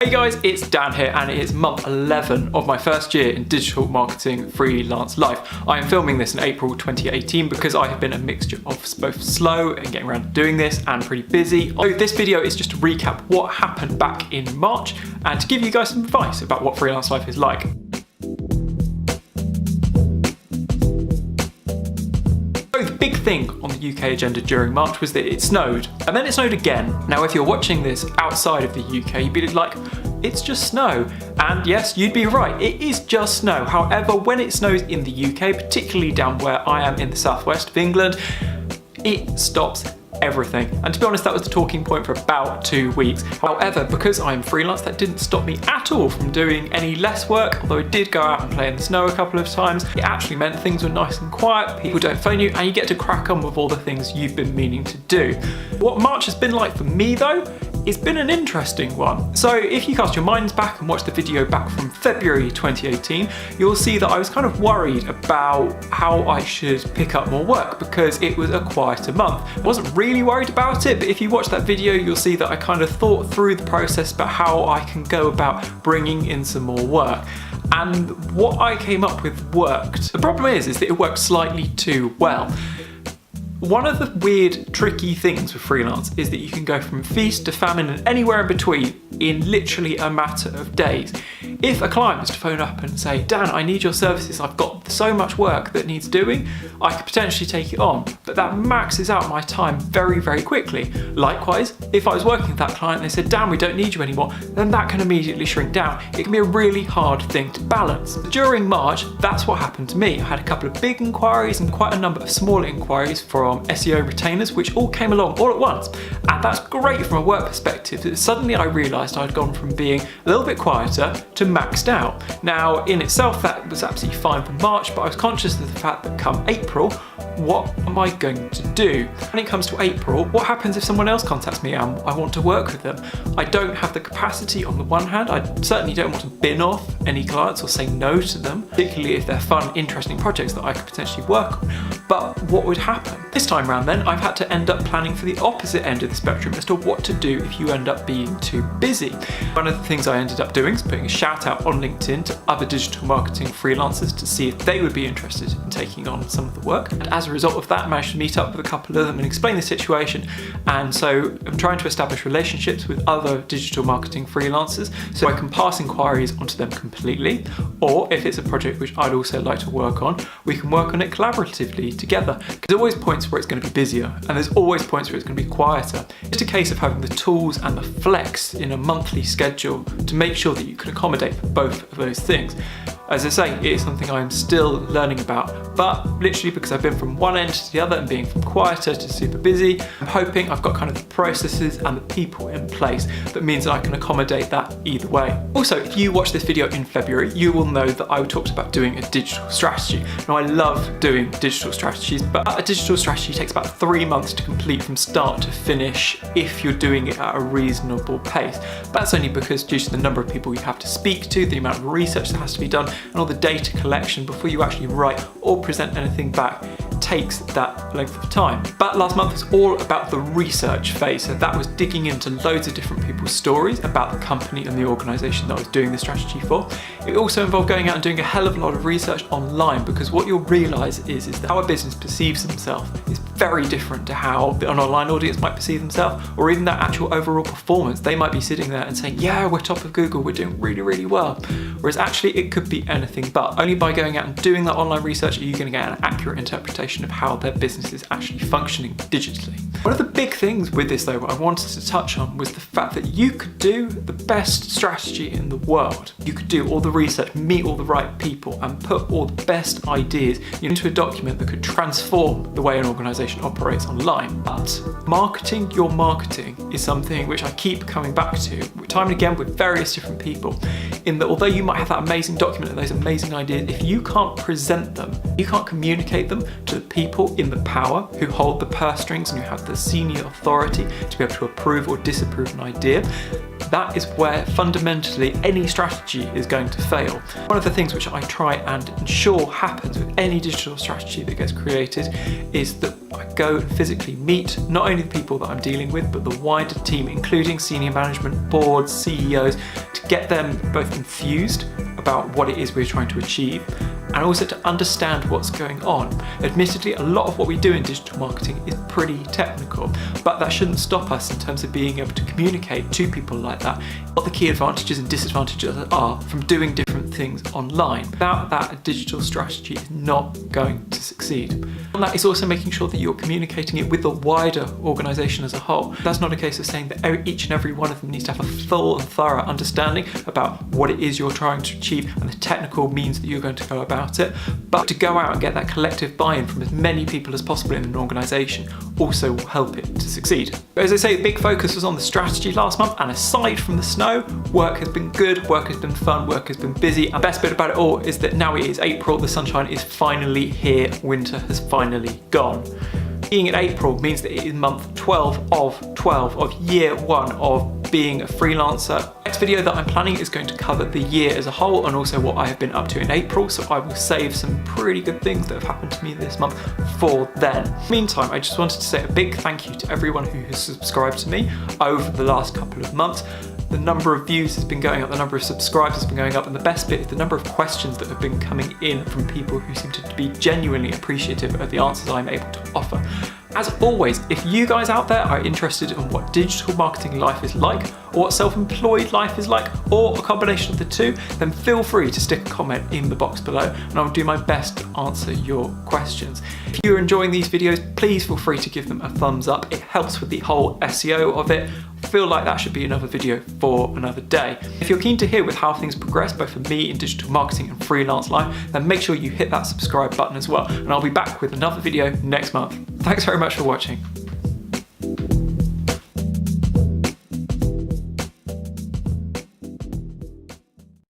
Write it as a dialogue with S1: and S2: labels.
S1: Hey guys, it's Dan here and it is month 11 of my first year in digital marketing freelance life. I am filming this in April 2018 because I have been a mixture of both slow and getting around to doing this and pretty busy. So this video is just to recap what happened back in March and to give you guys some advice about what freelance life is like. The big thing on the UK agenda during March was that it snowed, and then it snowed again. Now if you're watching this outside of the UK, you'd be like, it's just snow. And yes, you'd be right, it is just snow. However, when it snows in the UK, particularly down where I am in the southwest of England, it stops everything. And to be honest, that was the talking point for about 2 weeks. However, because I'm freelance, that didn't stop me at all from doing any less work, although I did go out and play in the snow a couple of times. It actually meant things were nice and quiet, people don't phone you, and you get to crack on with all the things you've been meaning to do. What March has been like for me though, it's been an interesting one. So if you cast your minds back and watch the video back from February 2018, you'll see that I was kind of worried about how I should pick up more work because it was a quieter month. I wasn't really worried about it, but if you watch that video, you'll see that I kind of thought through the process about how I can go about bringing in some more work. And what I came up with worked. The problem is that it worked slightly too well. One of the weird, tricky things with freelance is that you can go from feast to famine and anywhere in between in literally a matter of days. If a client was to phone up and say, Dan, I need your services, I've got so much work that needs doing, I could potentially take it on, but that maxes out my time very, very quickly. Likewise, if I was working with that client and they said, Dan, we don't need you anymore, then that can immediately shrink down. It can be a really hard thing to balance. During March, that's what happened to me. I had a couple of big inquiries and quite a number of smaller inquiries from SEO retainers, which all came along all at once. And that's great from a work perspective. Suddenly I realised I'd gone from being a little bit quieter to maxed out. Now, in itself, that was absolutely fine for March, but I was conscious of the fact that come April, what am I going to do? When it comes to April, what happens if someone else contacts me and I want to work with them? I don't have the capacity on the one hand. I certainly don't want to bin off any clients or say no to them, particularly if they're fun, interesting projects that I could potentially work on. But what would happen? This time around then, I've had to end up planning for the opposite end of the spectrum as to what to do if you end up being too busy. One of the things I ended up doing is putting a shout out on LinkedIn to other digital marketing freelancers to see if they would be interested in taking on some of the work. And as a result of that, I managed to meet up with a couple of them and explain the situation. And so I'm trying to establish relationships with other digital marketing freelancers so I can pass inquiries onto them completely. Or if it's a project which I'd also like to work on, we can work on it collaboratively together. Because there's always points where it's going to be busier and there's always points where it's going to be quieter. It's a case of having the tools and the flex in a monthly schedule to make sure that you can accommodate both of those things. As I say, it is something I'm still learning about, but literally because I've been from one end to the other and being from quieter to super busy, I'm hoping I've got kind of the processes and the people in place that means that I can accommodate that either way. Also, if you watch this video in February, you will know that I talked about doing a digital strategy. Now, I love doing digital strategies, but a digital strategy takes about 3 months to complete from start to finish if you're doing it at a reasonable pace. That's only because due to the number of people you have to speak to, the amount of research that has to be done, and all the data collection before you actually write or present anything back takes that length of time. But last month was all about the research phase, so that was digging into loads of different people's stories about the company and the organisation that I was doing the strategy for. It also involved going out and doing a hell of a lot of research online, because what you'll realise is that how a business perceives themselves is very different to how an online audience might perceive themselves, or even their actual overall performance. They might be sitting there and saying, yeah, we're top of Google, we're doing really, really well. Whereas actually it could be anything but. Only by going out and doing that online research are you going to get an accurate interpretation of how their business is actually functioning digitally. One of the big things with this though, what I wanted to touch on was the fact that you could do the best strategy in the world. You could do all the research, meet all the right people, and put all the best ideas into a document that could transform the way an organisation operates online. But marketing your marketing is something which I keep coming back to time and again with various different people, in that although you might have that amazing document and those amazing ideas, if you can't present them, you can't communicate them to the people in the power who hold the purse strings and who have the a senior authority to be able to approve or disapprove an idea, that is where fundamentally any strategy is going to fail. One of the things which I try and ensure happens with any digital strategy that gets created is that I go and physically meet not only the people that I'm dealing with, but the wider team, including senior management, boards, CEOs, to get them both infused about what it is we're trying to achieve, and also to understand what's going on. Admittedly, a lot of what we do in digital marketing is pretty technical, but that shouldn't stop us in terms of being able to communicate to people like that what the key advantages and disadvantages are from doing different things online. Without that, a digital strategy is not going to succeed. And that is also making sure that you're communicating it with the wider organisation as a whole. That's not a case of saying that each and every one of them needs to have a full and thorough understanding about what it is you're trying to achieve and the technical means that you're going to go about it, but to go out and get that collective buy-in from as many people as possible in an organisation also will help it to succeed. As I say, the big focus was on the strategy last month, and aside from the snow, work has been good, work has been fun, work has been busy, and the best bit about it all is that now it is April, the sunshine is finally here, winter has finally gone. Being in April means that it is month 12 of year 1 of being a freelancer. The next video that I'm planning is going to cover the year as a whole and also what I have been up to in April, so I will save some pretty good things that have happened to me this month for then. Meantime, I just wanted to say a big thank you to everyone who has subscribed to me over the last couple of months. The number of views has been going up, the number of subscribers has been going up, and the best bit is the number of questions that have been coming in from people who seem to be genuinely appreciative of the answers I'm able to offer. As always, if you guys out there are interested in what digital marketing life is like, or what self-employed life is like, or a combination of the two, then feel free to stick a comment in the box below and I'll do my best to answer your questions. If you're enjoying these videos, please feel free to give them a thumbs up. It helps with the whole SEO of it. I feel like that should be another video for another day. If you're keen to hear with how things progress, both for me in digital marketing and freelance life, then make sure you hit that subscribe button as well, and I'll be back with another video next month. Thanks very much for watching.